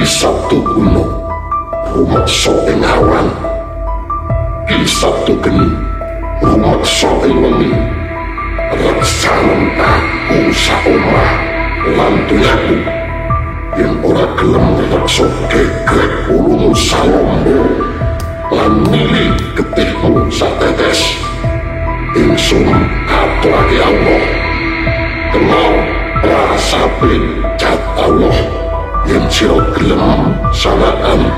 Sabtu kuno rumeksa ing awan, Sabtu geni rumeksa ing wengi, reksanen aku saomah lan tuyaku yen ora gelem reksa gegrek ulumu salombo lan milih getihmu satetes. Ingsun aturake Allah kenal rasabe cat Allah. Yen sira gelem sanaan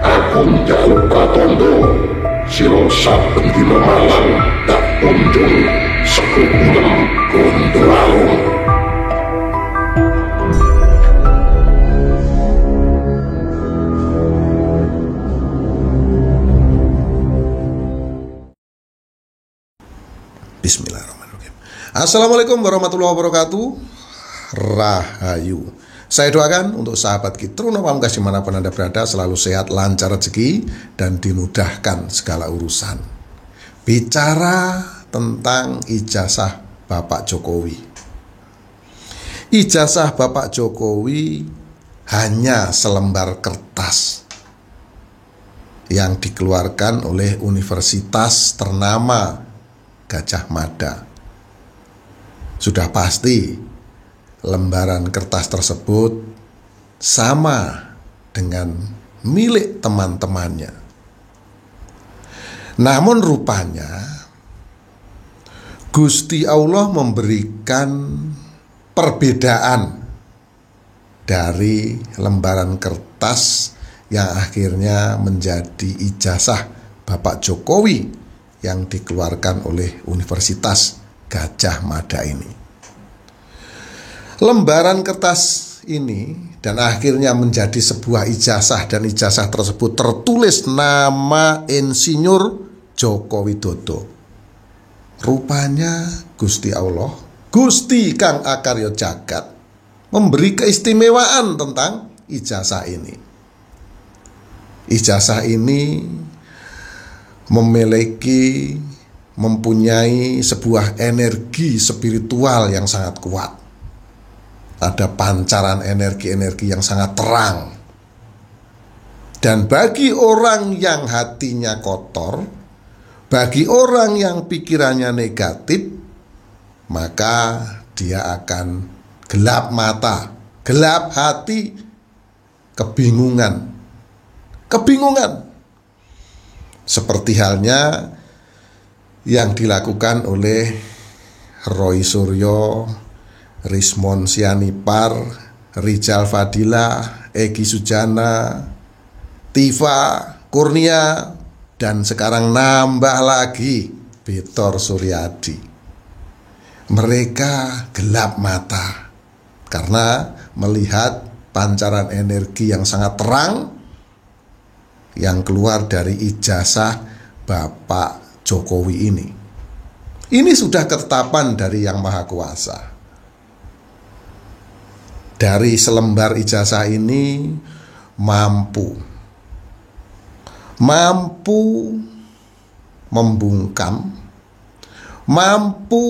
aku njaluk pratandha sira saben dina malam tak kunjung sekutem Gondorawung. Bismillahirrahmanirrahim. Assalamualaikum warahmatullahi wabarakatuh. Rahayu. Saya doakan untuk sahabat Kitruno Pamungkas dimanapun Anda berada selalu sehat, lancar rezeki, dan dimudahkan segala urusan. Bicara tentang ijazah Bapak Jokowi. Ijazah Bapak Jokowi hanya selembar kertas yang dikeluarkan oleh universitas ternama Gadjah Mada. Sudah pasti lembaran kertas tersebut sama dengan milik teman-temannya. Namun rupanya Gusti Allah memberikan perbedaan dari lembaran kertas yang akhirnya menjadi ijazah Bapak Jokowi yang dikeluarkan oleh Universitas Gadjah Mada ini. Lembaran kertas ini dan akhirnya menjadi sebuah ijazah, dan ijazah tersebut tertulis nama Insinyur Joko Widodo. Rupanya Gusti Allah, Gusti Kang Akarya Jagat, memberi keistimewaan tentang ijazah ini. Ijazah ini mempunyai sebuah energi spiritual yang sangat kuat. Ada pancaran energi-energi yang sangat terang. Dan bagi orang yang hatinya kotor, bagi orang yang pikirannya negatif, maka dia akan gelap mata, gelap hati, kebingungan. Seperti halnya yang dilakukan oleh Roy Suryo, Rismon Sianipar, Rijal Fadila, Egy Sujana, Tifa Kurnia, dan sekarang nambah lagi Bitor Suryadi. Mereka gelap mata karena melihat pancaran energi yang sangat terang yang keluar dari ijazah Bapak Jokowi ini. Ini sudah ketetapan dari Yang Maha Kuasa. Dari selembar ijazah ini mampu membungkam, mampu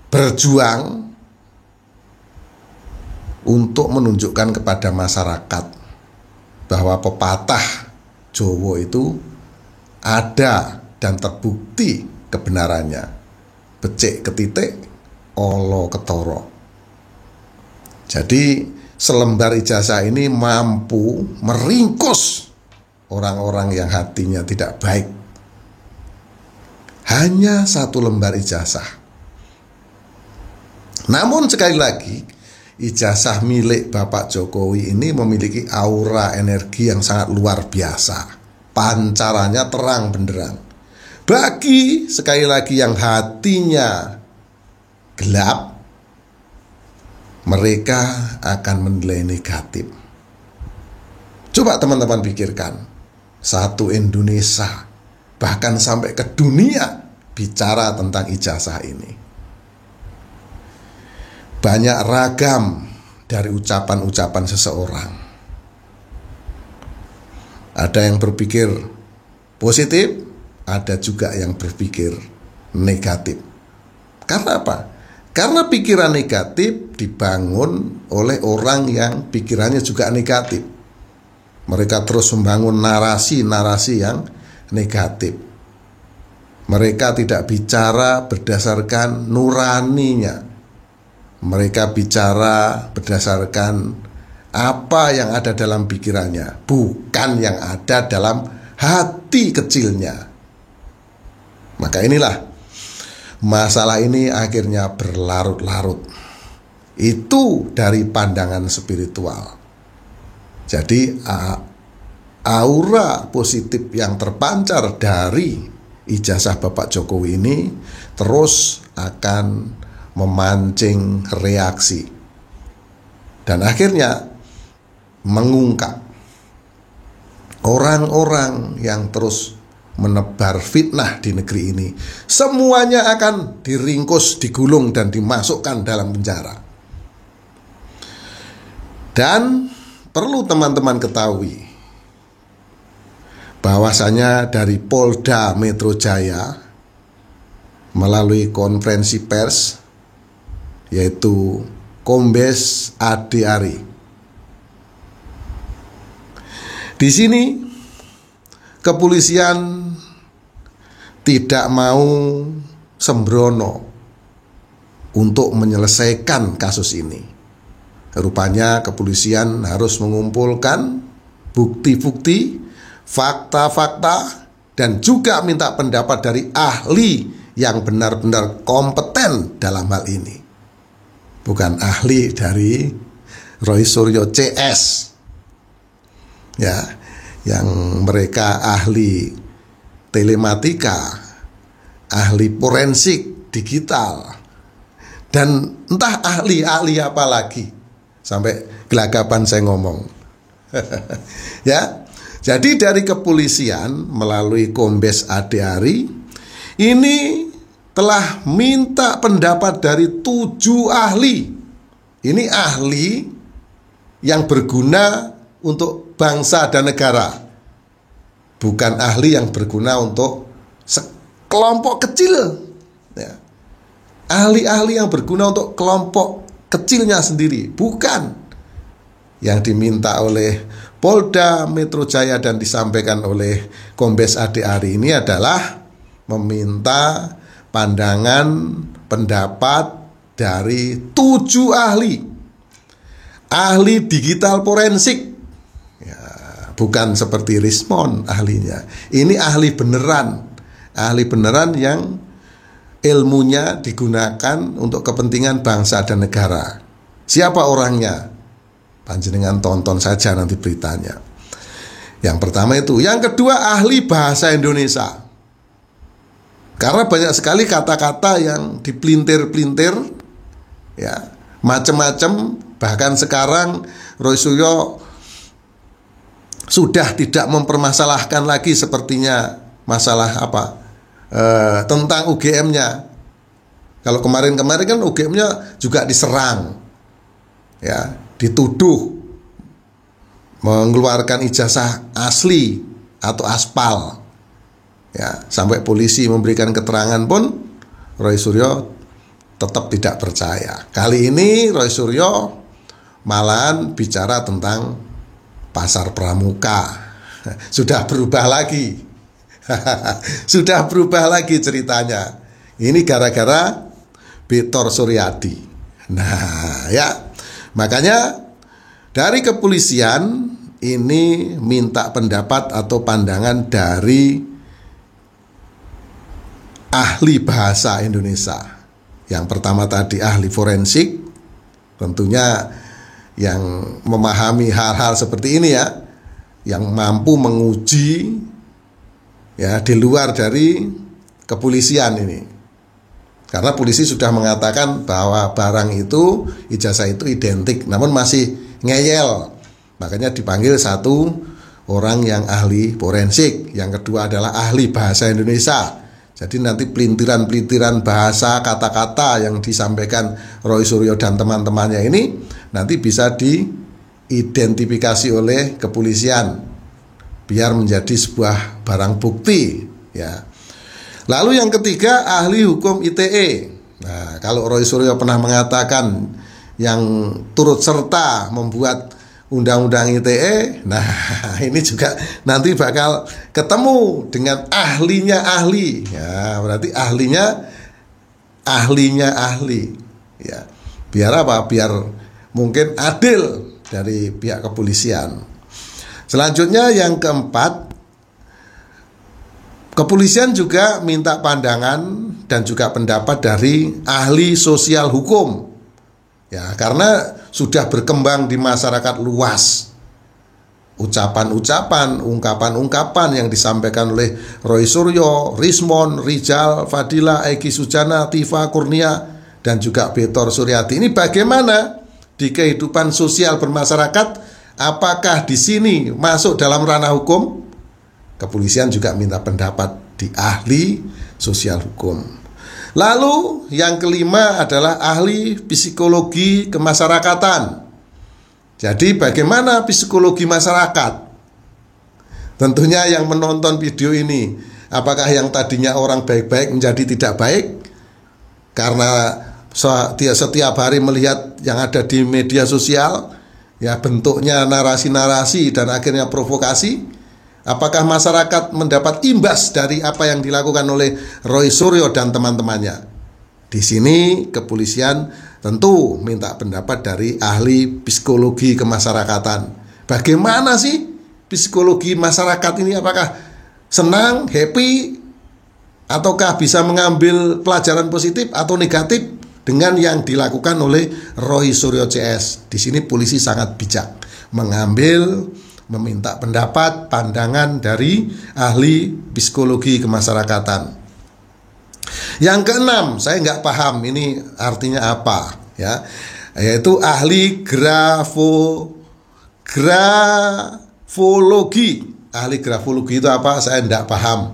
berjuang untuk menunjukkan kepada masyarakat bahwa pepatah Jawa itu ada dan terbukti kebenarannya. Becik ketitik, olo ketoro. Jadi selembar ijazah ini mampu meringkus orang-orang yang hatinya tidak baik. Hanya satu lembar ijazah. Namun sekali lagi, ijazah milik Bapak Jokowi ini memiliki aura energi yang sangat luar biasa. Pancarannya terang benderang. Bagi sekali lagi yang hatinya gelap, mereka akan menilai negatif. Coba teman-teman pikirkan, satu Indonesia, bahkan sampai ke dunia bicara tentang ijazah ini. Banyak ragam dari ucapan-ucapan seseorang. Ada yang berpikir positif, ada juga yang berpikir negatif. Karena apa? Karena pikiran negatif dibangun oleh orang yang pikirannya juga negatif. Mereka terus membangun narasi-narasi yang negatif. Mereka tidak bicara berdasarkan nuraninya. Mereka bicara berdasarkan apa yang ada dalam pikirannya, bukan yang ada dalam hati kecilnya. Maka inilah masalah ini akhirnya berlarut-larut. Itu dari pandangan spiritual. Jadi aura positif yang terpancar dari ijazah Bapak Jokowi ini terus akan memancing reaksi dan akhirnya mengungkap orang-orang yang terus menebar fitnah di negeri ini. Semuanya akan diringkus, digulung, dan dimasukkan dalam penjara. Dan perlu teman-teman ketahui bahwasanya dari Polda Metro Jaya melalui konferensi pers, yaitu Kombes Ade Ari, di sini kepolisian tidak mau sembrono untuk menyelesaikan kasus ini. Rupanya kepolisian harus mengumpulkan bukti-bukti, fakta-fakta, dan juga minta pendapat dari ahli yang benar-benar kompeten dalam hal ini. Bukan ahli dari Roy Suryo CS, ya, yang mereka ahli telematika, ahli forensik digital, dan entah ahli-ahli apa lagi. Sampai gelagapan saya ngomong. Ya, jadi dari kepolisian melalui Kombes Ade Ari ini telah minta pendapat dari 7 ahli. Ini ahli yang berguna untuk bangsa dan negara, bukan ahli yang berguna untuk sekelompok kecil, ya. Ahli-ahli yang berguna untuk kelompok kecilnya sendiri, bukan. Yang diminta oleh Polda Metro Jaya dan disampaikan oleh Kombes Ade Ari ini adalah meminta pandangan pendapat dari 7 ahli. Ahli digital forensik, ya, bukan seperti Rismon ahlinya. Ini ahli beneran yang ilmunya digunakan untuk kepentingan bangsa dan negara. Siapa orangnya? Panjenengan tonton saja nanti beritanya. Yang pertama itu. Yang kedua, ahli bahasa Indonesia. Karena banyak sekali kata-kata yang dipelintir-pelintir, ya, macam-macam. Bahkan sekarang Roy Suryo sudah tidak mempermasalahkan lagi sepertinya masalah tentang UGM-nya. Kalau kemarin-kemarin kan UGM-nya juga diserang, ya, dituduh mengeluarkan ijazah asli atau aspal, ya, sampai polisi memberikan keterangan pun Roy Suryo tetap tidak percaya. Kali ini Roy Suryo malahan bicara tentang pasar pramuka. Sudah berubah lagi. Sudah berubah lagi ceritanya. Ini gara-gara Victor Suryadi. Nah, ya, makanya dari kepolisian ini minta pendapat atau pandangan dari ahli bahasa Indonesia. Yang pertama tadi ahli forensik, tentunya yang memahami hal-hal seperti ini, ya, yang mampu menguji, ya, di luar dari kepolisian ini. Karena polisi sudah mengatakan bahwa barang itu, ijazah itu identik, namun masih ngeyel. Makanya dipanggil satu orang yang ahli forensik, yang kedua adalah ahli bahasa Indonesia. Jadi nanti pelintiran-pelintiran bahasa, kata-kata yang disampaikan Roy Suryo dan teman-temannya ini nanti bisa diidentifikasi oleh kepolisian biar menjadi sebuah barang bukti, ya. Lalu yang ketiga, ahli hukum ITE, Nah, kalau Roy Suryo pernah mengatakan yang turut serta membuat Undang-Undang ITE, nah ini juga nanti bakal ketemu dengan ahlinya ahli. Ya, berarti ahlinya ahli. Ya, biar apa? Biar mungkin adil dari pihak kepolisian. Selanjutnya yang keempat, kepolisian juga minta pandangan dan juga pendapat dari ahli sosial hukum. Ya, karena sudah berkembang di masyarakat luas ucapan-ucapan, ungkapan-ungkapan yang disampaikan oleh Roy Suryo, Rismond, Rijal, Fadila, Egy Sujana, Tifa Kurnia, dan juga Betor Suryadi. Ini bagaimana di kehidupan sosial bermasyarakat? Apakah di sini masuk dalam ranah hukum? Kepolisian juga minta pendapat di ahli sosial hukum. Lalu yang kelima adalah ahli psikologi kemasyarakatan. Jadi bagaimana psikologi masyarakat? Tentunya yang menonton video ini, apakah yang tadinya orang baik-baik menjadi tidak baik? Karena setiap hari melihat yang ada di media sosial, ya bentuknya narasi-narasi dan akhirnya provokasi. Apakah masyarakat mendapat imbas dari apa yang dilakukan oleh Roy Suryo dan teman-temannya? Di sini kepolisian tentu minta pendapat dari ahli psikologi kemasyarakatan. Bagaimana sih psikologi masyarakat ini? Apakah senang, happy, ataukah bisa mengambil pelajaran positif atau negatif dengan yang dilakukan oleh Roy Suryo CS? Di sini polisi sangat bijak meminta pendapat, pandangan dari ahli psikologi kemasyarakatan. Yang keenam, saya nggak paham ini artinya apa, ya, yaitu ahli grafologi. Ahli grafologi itu apa? Saya nggak paham.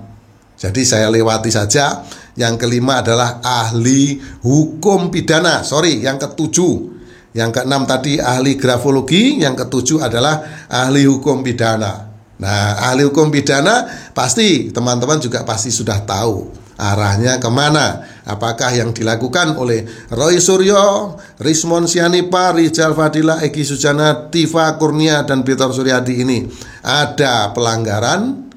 Jadi saya lewati saja. Yang kelima adalah ahli hukum pidana. Yang ketujuh. Yang keenam tadi ahli grafologi, yang ketujuh adalah ahli hukum pidana. Nah, ahli hukum pidana pasti teman-teman juga pasti sudah tahu arahnya kemana. Apakah yang dilakukan oleh Roy Suryo, Rismond Sianipa, Rijal Fadila, Egy Sujana, Tifa Kurnia, dan Betor Suryadi ini ada pelanggaran,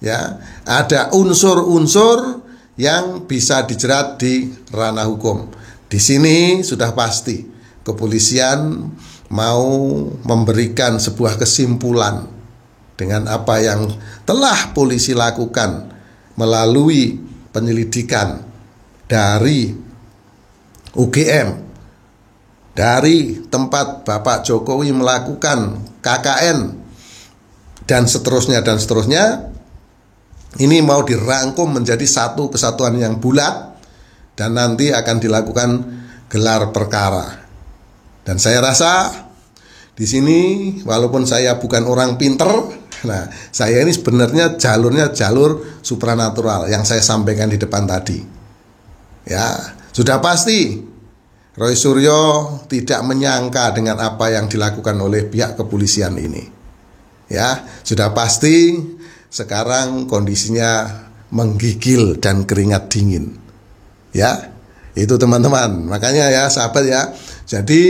ya, ada unsur-unsur yang bisa dijerat di ranah hukum. Di sini sudah pasti kepolisian mau memberikan sebuah kesimpulan dengan apa yang telah polisi lakukan melalui penyelidikan dari UGM, dari tempat Bapak Jokowi melakukan KKN, dan seterusnya. Ini mau dirangkum menjadi satu kesatuan yang bulat, dan nanti akan dilakukan gelar perkara. Dan saya rasa di sini walaupun saya bukan orang pinter, nah saya ini sebenarnya jalurnya jalur supranatural yang saya sampaikan di depan tadi. Ya, sudah pasti Roy Suryo tidak menyangka dengan apa yang dilakukan oleh pihak kepolisian ini. Ya, sudah pasti sekarang kondisinya menggigil dan keringat dingin. Ya, itu teman-teman. Makanya ya sahabat ya, jadi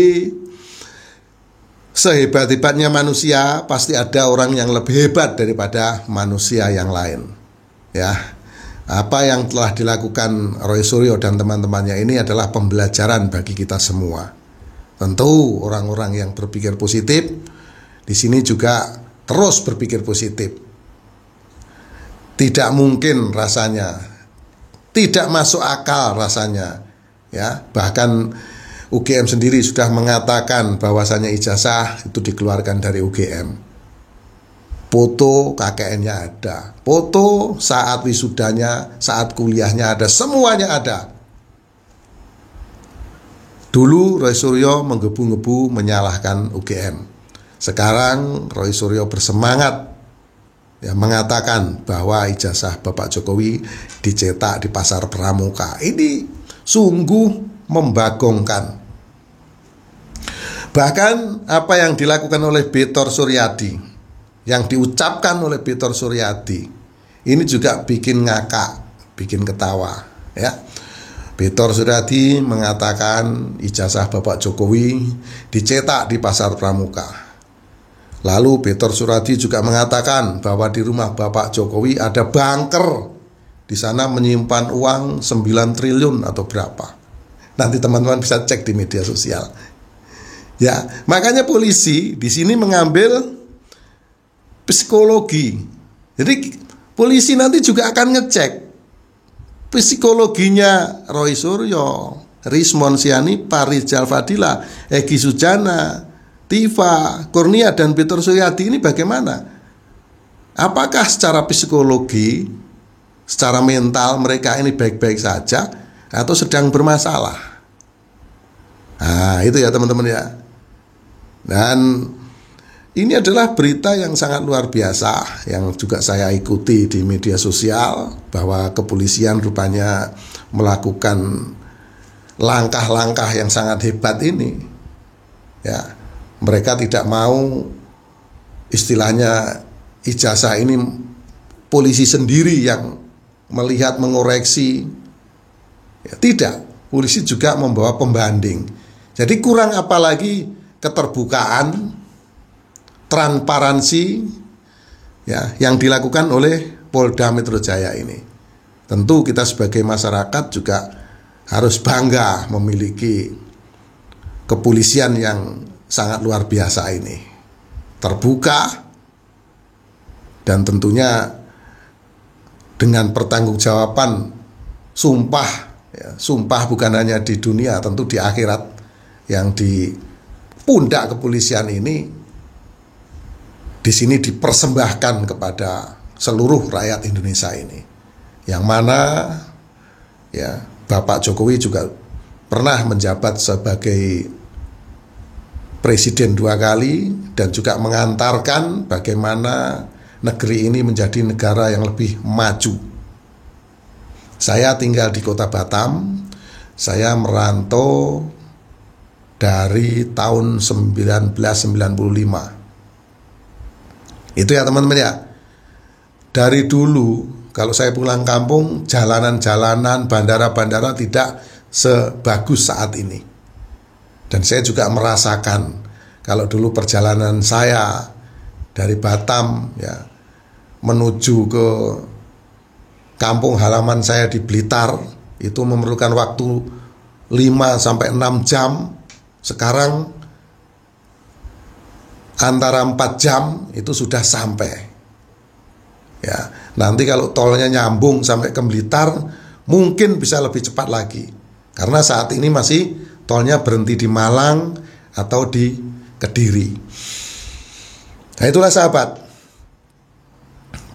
sehebat-hebatnya manusia pasti ada orang yang lebih hebat daripada manusia yang lain. Ya, apa yang telah dilakukan Roy Suryo dan teman-temannya ini adalah pembelajaran bagi kita semua. Tentu orang-orang yang berpikir positif di sini juga terus berpikir positif. Tidak mungkin rasanya, tidak masuk akal rasanya. Ya, bahkan UGM sendiri sudah mengatakan bahwasannya ijazah itu dikeluarkan dari UGM. Foto KKN-nya ada, foto saat wisudanya, saat kuliahnya ada, semuanya ada. Dulu Roy Suryo menggebu-gebu menyalahkan UGM. Sekarang Roy Suryo bersemangat ya, mengatakan bahwa ijazah Bapak Jokowi dicetak di Pasar Pramuka. Ini sungguh membagongkan. Bahkan apa yang dilakukan oleh Betor Suryadi, yang diucapkan oleh Betor Suryadi, ini juga bikin ngakak, bikin ketawa, ya. Petor Suryadi mengatakan ijazah Bapak Jokowi dicetak di Pasar Pramuka. Lalu Petor Suryadi juga mengatakan bahwa di rumah Bapak Jokowi ada bunker. Di sana menyimpan uang 9 triliun atau berapa. Nanti teman-teman bisa cek di media sosial. Ya, makanya polisi di sini mengambil psikologi. Jadi polisi nanti juga akan ngecek psikologinya Roy Suryo, Rismon Siani, Parijal Fadila, Egy Sujana, Tifa, Kurnia, dan Petor Suryadi ini bagaimana? Apakah secara psikologi, secara mental mereka ini baik-baik saja atau sedang bermasalah? Nah, itu ya teman-teman ya. Dan ini adalah berita yang sangat luar biasa yang juga saya ikuti di media sosial, bahwa kepolisian rupanya melakukan langkah-langkah yang sangat hebat ini. Ya, mereka tidak mau istilahnya ijazah ini polisi sendiri yang melihat, mengoreksi. Ya, tidak, polisi juga membawa pembanding. Jadi kurang apa lagi keterbukaan, transparansi ya yang dilakukan oleh Polda Metro Jaya ini. Tentu kita sebagai masyarakat juga harus bangga memiliki kepolisian yang sangat luar biasa ini. Terbuka dan tentunya dengan pertanggungjawaban sumpah ya, sumpah bukan hanya di dunia, tentu di akhirat, yang di pundak kepolisian ini di sini dipersembahkan kepada seluruh rakyat Indonesia ini, yang mana ya Bapak Jokowi juga pernah menjabat sebagai presiden 2 kali dan juga mengantarkan bagaimana negeri ini menjadi negara yang lebih maju. Saya tinggal di kota Batam, saya merantau dari tahun 1995. Itu ya teman-teman ya. Dari dulu kalau saya pulang kampung, jalanan-jalanan, bandara-bandara tidak sebagus saat ini. Dan saya juga merasakan kalau dulu perjalanan saya dari Batam ya menuju ke kampung halaman saya di Blitar itu memerlukan waktu 5-6 jam. Sekarang antara 4 jam itu sudah sampai. Ya, nanti kalau tolnya nyambung sampai ke Blitar mungkin bisa lebih cepat lagi. Karena saat ini masih tolnya berhenti di Malang atau di Kediri. Nah, itulah sahabat,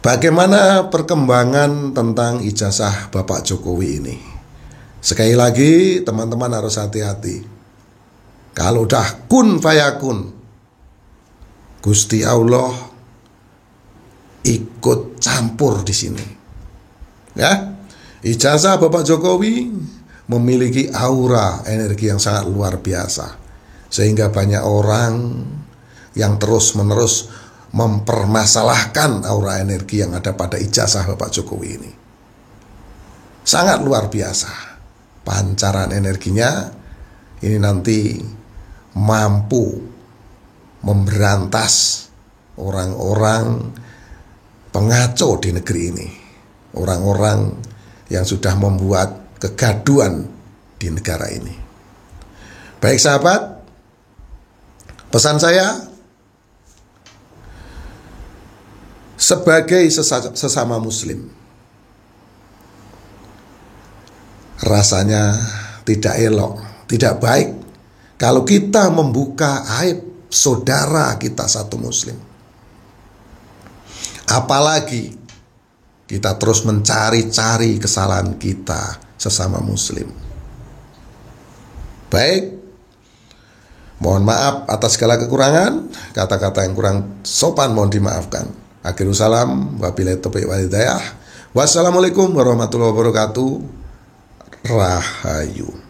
bagaimana perkembangan tentang ijazah Bapak Jokowi ini. Sekali lagi teman-teman harus hati-hati. Kalau udah kun fayakun, Gusti Allah ikut campur di sini. Ya, ijazah Bapak Jokowi memiliki aura energi yang sangat luar biasa, sehingga banyak orang yang terus-menerus mempermasalahkan aura energi yang ada pada ijazah Bapak Jokowi ini. Sangat luar biasa pancaran energinya ini, nanti mampu memberantas orang-orang pengacau di negeri ini, orang-orang yang sudah membuat kegaduhan di negara ini. Baik sahabat, pesan saya sebagai sesama muslim, rasanya tidak elok, tidak baik kalau kita membuka aib saudara kita satu muslim. Apalagi kita terus mencari-cari kesalahan kita sesama muslim. Baik, mohon maaf atas segala kekurangan, kata-kata yang kurang sopan mohon dimaafkan. Akhirul salam, wabillahi taufiq wal hidayah. Wassalamualaikum warahmatullahi wabarakatuh. Rahayu.